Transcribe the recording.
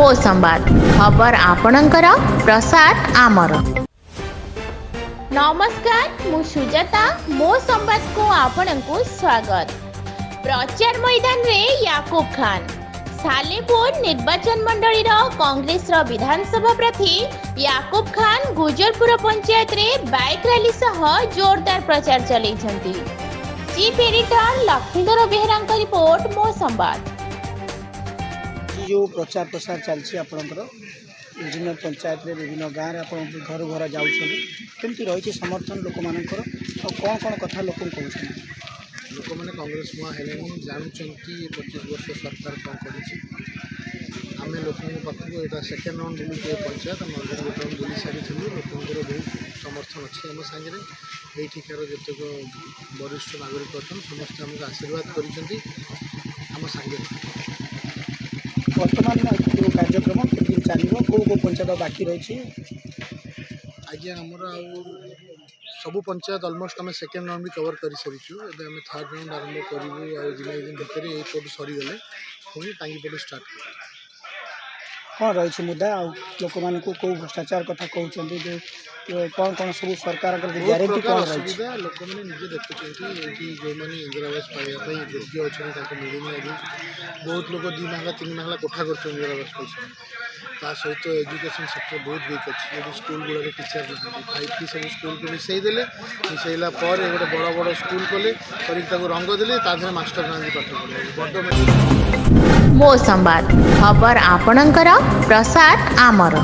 ମୋ ସମ୍ବାଦ ଖबर ଆପଣଙ୍କର ପ୍ରସାଦ ଆମର। ନମସ୍କାର, ମୁଁ ସୁଜାତା। ମୋ ସମ୍ବାଦକୁ ଆପଣଙ୍କୁ ସ୍ୱାଗତ। ପ୍ରଚାର ମଇଦାନରେ ୟାକୁବ ଖାନ। ସାଲେପୁର ନିର୍ବାଚନ ମଣ୍ଡଳୀର କଂଗ୍ରେସର ବିଧାନସଭା ପ୍ରାର୍ଥୀ ୟାକୁବ ଖାନ ଗୁଜରପୁର ପଞ୍ଚାୟତରେ ବାଇକ୍ ରାଲି ସହ ଜୋରଦାର ପ୍ରଚାର ଚଳାଇଛନ୍ତି। ଚିଫ୍ ଏଡିଟର ଲକ୍ଷ୍ମୀଧର ବେହେରାଙ୍କ ରିପୋର୍ଟ, ମୋ ସମ୍ବାଦ। जो प्रचार प्रसार चलती आपणकर विभिन्न पंचायत विभिन्न गाँव में आप घर घर जामती रही समर्थन लोक मान कौन कौन कथा लोक कहते लोक मैंने कांग्रेस मुआ है जानते 25 वर्ष सरकार कौन करें लोक पाखक यहाँ सेकेंड राउंड बुलूचे पंचायत आम अलरेडी गोटे राउंड बुली सारी लोकर बहुत समर्थन अच्छे आम सागर यहीठार जितक वरिष्ठ नागरिक अच्छा समस्ते आमको आशीर्वाद करम सागर वर्तमान जो कार्यक्रम कितनी चलो कौ कौ पंचायत बाकी रही आज्ञा आमर सबू पंचायत अलमोस्ट आम सेकेंड राउंड भी कवर कर सारी आम थर्ड राउंड आरंभ करूँ दिन भितर ये पटू सरीगले पुणी टांगीपटू स्टार्ट कौन रही मुद्दा लोक मान कौ भ्रष्टाचार कथा कहते जो कौन कौन सब सरकार गारंटी कौन रही सुविधा लोक मैंने निजे देखुं जो मैंने इंदिरा आवास पाइबापी योग्य अच्छा मिलनी आज बहुत लोग 2 महला 3 महला कोठा कर इंदिरा आवास पैसा सहित एजुकेशन सेक्टर बहुत वीक अच्छे स्कूल गुड़ा टीचर ना 5T सब स्कूल को मिसईदे मिसईला गोटे बड़ बड़ स्कूल कले रंग देले मास्टर ना पाठ पढ़े बड़ ମୋ ସମ୍ବାଦ ଖବର ଆପଣଙ୍କର ପ୍ରସାଦ ଆମର।